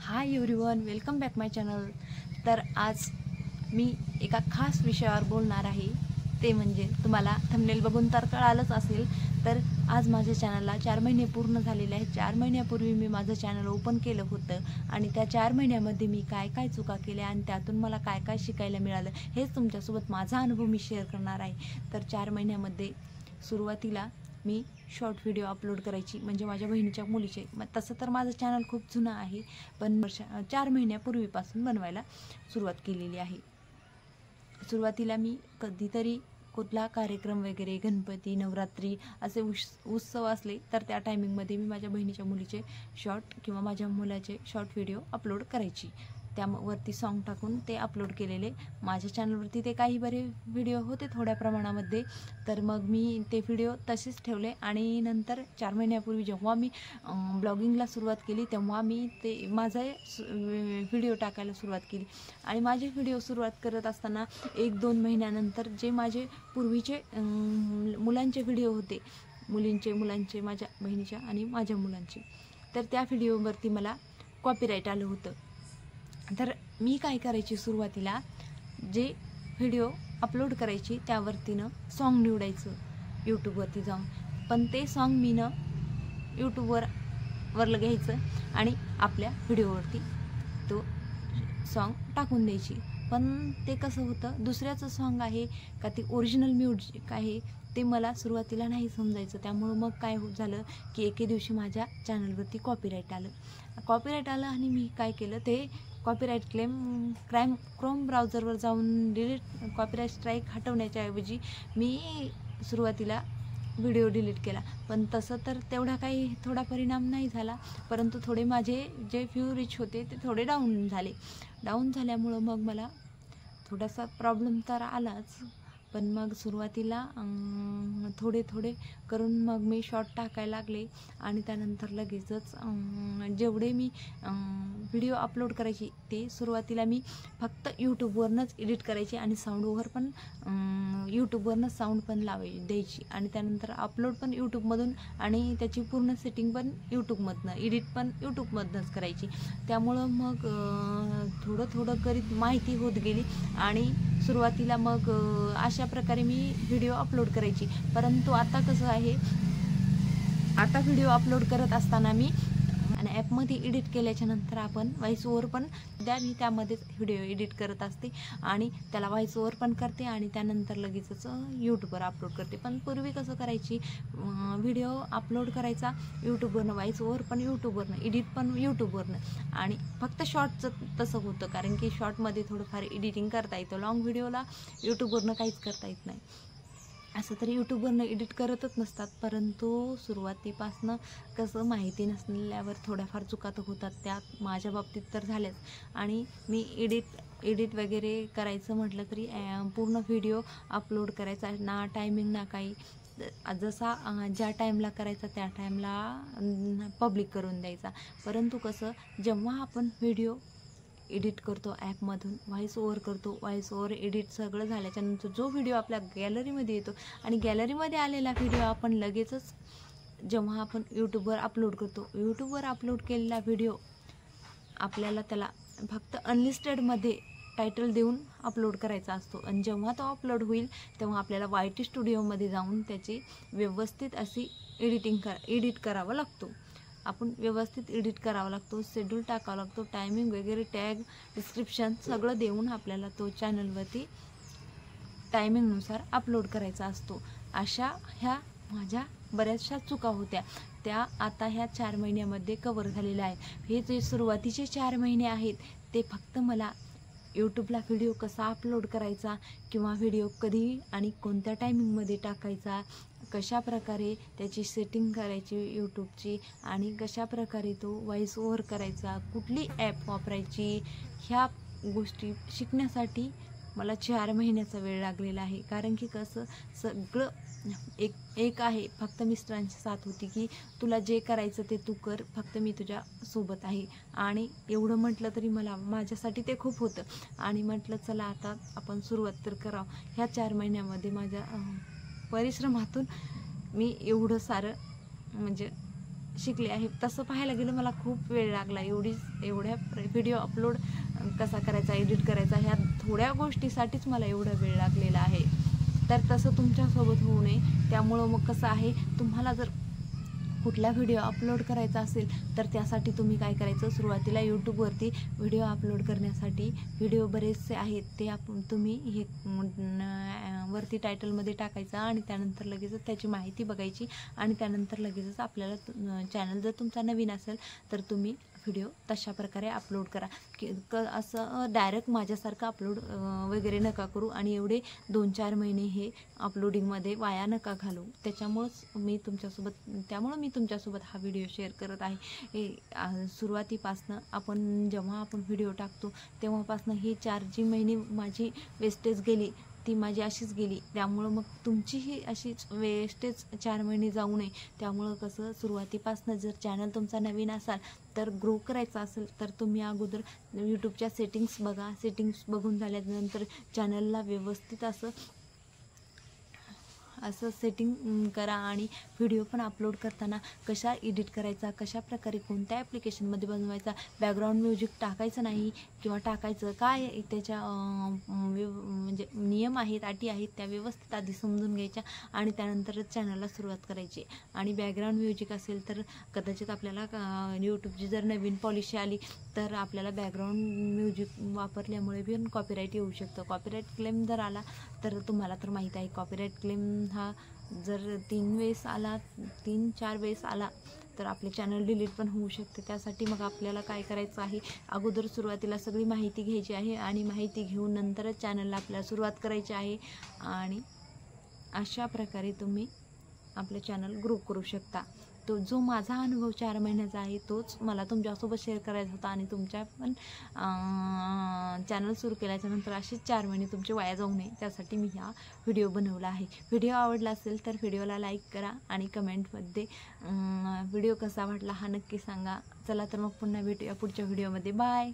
Hi everyone, welcome back माय channel. तर आज मी एका खास विषयावर बोलणार आहे। ते म्हणजे तुम्हाला थंबनेल बघून तर कळालंच असेल। तर आज माझ्या चॅनलला 4 महिने पूर्ण झालेले आहेत। 4 महिन्यापूर्वी मी माझं चॅनल ओपन केलं होतं आणि त्या 4 महिन्यामध्ये मी काय काय चुका केल्या आणि त्यातून मला काय काय शिकायला मिळालं हेच तुमच्यासोबत माझा अनुभव मी शेअर करणार आहे। तर 4 महिन्यामध्ये सुरुवातीला मी शॉर्ट व्हिडिओ अपलोड करायची, म्हणजे माझ्या बहिणीच्या मुलीचे। तसं तर माझं चॅनल खूप जुनं आहे, पण 4 महिन्यापूर्वीपासून बनवायला सुरुवात केलेली आहे। सुरुवातीला मी कधीतरी कुठला कार्यक्रम वगैरे, गणपती, नवरात्री असे उत्सव असले तर त्या टायमिंगमध्ये मी माझ्या बहिणीच्या मुलीचे शॉर्ट किंवा माझ्या मुलाचे शॉर्ट व्हिडिओ अपलोड करायची। त्यावरती सॉन्ग टाकून ते अपलोड केलेले माझ्या चॅनलवरती। ते काही बरे व्हिडिओ होते थोड्या प्रमाणामध्ये, तर मग मी ते व्हिडिओ तसेच ठेवले। आणि नंतर 4 महिन्यापूर्वी जेव्हा मी ब्लॉगिंगला सुरुवात केली तेव्हा मी ते माझा व्हिडिओ टाकायला सुरुवात केली। आणि माझे व्हिडिओ सुरुवात करत असताना 1-2 महिन्यानंतर जे माझे पूर्वीचे मुलांचे व्हिडिओ होते, मुलांचे, माझ्या बहिणीच्या आणि माझ्या मुलांचे, तर त्या व्हिडिओवरती मला कॉपीराईट आलं होतं। तर मी काय करायची, सुरुवातीला जे व्हिडिओ अपलोड करायची त्यावरतीनं सॉन्ग निवडायचं यूट्यूबवरती जाऊन। पण ते सॉन्ग मी यूट्यूबवरलं घ्यायचं आणि आपल्या व्हिडिओवरती तो सॉन्ग टाकून द्यायची। पण ते कसं होतं, दुसऱ्याचं सॉन्ग आहे का ते ओरिजिनल म्युझिक आहे ते मला सुरुवातीला नाही समजायचं। त्यामुळं मग काय झालं की एके दिवशी माझ्या चॅनलवरती कॉपीराईट आलं आणि मी काय केलं, ते कॉपीराईट क्रोम ब्राउझरवर जाऊन कॉपीराईट स्ट्राईक हटवण्याच्या ऐवजी मी सुरुवातीला व्हिडिओ डिलीट केला। पण तसं तर तेवढा काही थोडा परिणाम नाही झाला, परंतु थोडे माझे जे व्ह्यू रीच होते ते थोडे डाऊन झाल्यामुळं मग मला थोडासा प्रॉब्लेम तर आलाच। पण मग सुरुवातीला थोडे करून मग मी शॉर्ट टाकायला लागले आणि त्यानंतर लगेचच जेवढे मी व्हिडिओ अपलोड करायची ते सुरुवातीला मी फक्त यूट्यूबवरनंच एडिट करायची आणि यूट्यूबवरनंच साऊंड पण द्यायची। आणि त्यानंतर अपलोड पण यूट्यूबमधून आणि त्याची पूर्ण सेटिंग पण यूट्यूबमधनं, एडिट पण यूट्यूबमधनंच करायची। त्यामुळं मग थोडं करीत माहिती होत गेली आणि सुरुवातीला मग अशा प्रकारे मी व्हिडिओ अपलोड करायची। परंतु आता कसं आहे, आता व्हिडिओ अपलोड करत असताना मी आणि ॲपमध्ये एडिट केल्याच्या नंतर आपण व्हॉइस ओव्हर पण मी त्यामध्येच व्हिडिओ एडिट करत असते आणि त्याला व्हॉइस ओव्हर पण करते आणि त्यानंतर लगेचच यूट्यूबवर अपलोड करते। पण पूर्वी कसं करायची, व्हिडिओ अपलोड करायचा यूट्यूबवरनं, व्हॉइस ओव्हर पण यूट्यूबवरनं, एडिट पण यूट्यूबवरनं, आणि फक्त शॉर्टचं तसं होतं कारण की शॉर्टमध्ये थोडंफार एडिटिंग करता येतं, लॉंग व्हिडिओला यूट्यूबवरनं काहीच करता येत नाही। असं तरी यूट्यूबवरनं एडिट करतच नसतात, परंतु सुरुवातीपासनं कसं माहिती नसल्यावर थोड्याफार चुका तर होतात, त्या माझ्या बाबतीत तर झाल्याच। आणि मी एडिट वगैरे करायचं म्हटलं तरी पूर्ण व्हिडिओ अपलोड करायचा ना टायमिंग ना काही, जसा ज्या टाईमला करायचा त्या टाईमला पब्लिक करून द्यायचा। परंतु कसं, जेव्हा आपण व्हिडिओ एडिट करतो ॲपमधून, व्हॉइस ओव्हर करतो, व्हॉइस ओव्हर एडिट सगळं झाल्याच्यानंतर जो व्हिडिओ आपल्या गॅलरीमध्ये येतो आणि गॅलरीमध्ये आलेला व्हिडिओ आपण लगेचच जेव्हा आपण यूट्यूबवर अपलोड करतो, यूट्यूबवर अपलोड केलेला व्हिडिओ आपल्याला त्याला फक्त अनलिस्टेडमध्ये टायटल देऊन अपलोड करायचा असतो। आणि जेव्हा तो अपलोड होईल तेव्हा आपल्याला YT स्टुडिओमध्ये जाऊन त्याची व्यवस्थित अशी एडिट करावा लागतो। आपण व्यवस्थित एडिट करावा लागतो, शेड्यूल टाकावा लागतो, टायमिंग वगैरे, टॅग, डिस्क्रिप्शन सगळं देऊन आपल्याला तो चॅनलवरती टायमिंगनुसार अपलोड करायचा असतो। अशा ह्या माझ्या बऱ्याचशा चुका होत्या, त्या आता ह्या 4 महिन्यामध्ये कवर झालेल्या आहेत। हे जे सुरुवातीचे 4 महिने आहेत ते फक्त मला यूट्यूबला व्हिडिओ कसा अपलोड करायचा किंवा व्हिडिओ कधी आणि कोणत्या टायमिंगमध्ये टाकायचा, कशा प्रकारे त्याची सेटिंग करायची यूट्यूबची, आणि कशा प्रकारे तो व्हॉइस ओव्हर करायचा, कुठली ॲप वापरायची, ह्या गोष्टी शिकण्यासाठी मला 4 महिन्याचा वेळ लागलेला आहे। कारण की कसं, सगळं एक आहे, फक्त मिस्टरांची साथ होती की तुला जे करायचं ते तू कर, फक्त मी तुझ्या सोबत आहे। आणि एवढं म्हटलं तरी माझ्यासाठी ते खूप होतं आणि म्हटलं चला आता आपण सुरुवात तर करावं। ह्या 4 महिन्यामध्ये माझ्या परिश्रमातून मी एवढं सारं म्हणजे शिकले आहे. तसं पाहायला गेलं मला खूप वेळ लागला. एवढ्या व्हिडिओ अपलोड कसा करायचा, एडिट करायचा, ह्या थोड्या गोष्टीसाठीच मला एवढा वेळ लागलेला आहे. तर तसं तुमच्यासोबत होऊ नये, त्यामुळं मग कसं आहे, तुम्हाला जर कुठला व्हिडिओ अपलोड करायचा असेल तर त्यासाठी तुम्ही काय करायचं, सुरुवातीला यूट्यूबवरती व्हिडिओ अपलोड करण्यासाठी व्हिडिओ बरेचसे आहेत, ते तुम्ही हे वरती टायटलमध्ये टाकायचं आणि त्यानंतर लगेचच त्याची माहिती बघायची आणि त्यानंतर लगेचच आपल्याला चॅनल जर तुमचा नवीन असेल तर तुम्ही व्हिडिओ तशा प्रकारे अपलोड करा. असं डायरेक्ट माझ्यासारखं अपलोड वगैरे नका करू आणि एवढे 2-4 महिने हे अपलोडिंगमध्ये वाया नका घालू. त्यामुळं मी तुमच्यासोबत हा व्हिडिओ शेअर करत आहे. हे सुरुवातीपासनं जेव्हा आपण व्हिडिओ टाकतो तेव्हापासनं ही 4 जी महिने माझी वेस्टेज गेली ती माझी अशीच गेली. त्यामुळं मग तुमचीही अशीच वेस्टेज 4 महिने जाऊ नये. त्यामुळं कसं, सुरुवातीपासनं जर चॅनल तुमचा नवीन असाल तर ग्रो करायचा असेल तर तुम्ही अगोदर यूट्यूबच्या सेटिंग्स बघा. सेटिंग्स बघून झाल्यानंतर चॅनलला व्यवस्थित असं सेटिंग करा आणि व्हिडिओ पण अपलोड करताना कशा एडिट करायचा, कशा प्रकारे कोणत्या ॲप्लिकेशनमध्ये बनवायचा, बॅकग्राऊंड म्युझिक टाकायचं नाही किंवा टाकायचं, काय त्याच्या म्हणजे नियम आहेत, अटी आहेत, त्या व्यवस्थित आधी समजून घ्यायच्या आणि त्यानंतरच चॅनलला सुरुवात करायची. आणि बॅकग्राऊंड म्युझिक असेल तर कदाचित आपल्याला यूट्यूबची जर नवीन पॉलिसी आली तर आपल्याला बॅकग्राऊंड म्युझिक वापरल्यामुळे पण कॉपीराईट येऊ शकतं. कॉपीराईट क्लेम जर आला तर तुम्हाला तर माहीत आहे, कॉपीराईट क्लेम हा जर 3-4 वेळेस आला तर आपले चॅनल डिलीट पण होऊ शकते. त्यासाठी मग आपल्याला काय करायचं आहे, अगोदर सुरुवातीला सगळी माहिती घ्यायची आहे आणि माहिती घेऊन नंतरच चॅनलला आपल्याला सुरुवात करायची आहे आणि अशा प्रकारे तुम्ही आपले चॅनल ग्रो करू शकता. जो माझा अनुभव 4 महिन्याचा आहे तोच मला तुमच्यासोबत शेअर करायचा होता आणि तुमच्या पण चॅनल सुरू केल्याच्यानंतर असेच 4 महिने तुमचे वाया जाऊ नये त्यासाठी मी हा व्हिडिओ बनवला आहे. व्हिडिओ आवडला असेल तर व्हिडिओला लाईक करा आणि कमेंटमध्ये व्हिडिओ कसा वाटला हा नक्की सांगा. चला तर मग पुन्हा भेटूया पुढच्या व्हिडिओमध्ये. बाय.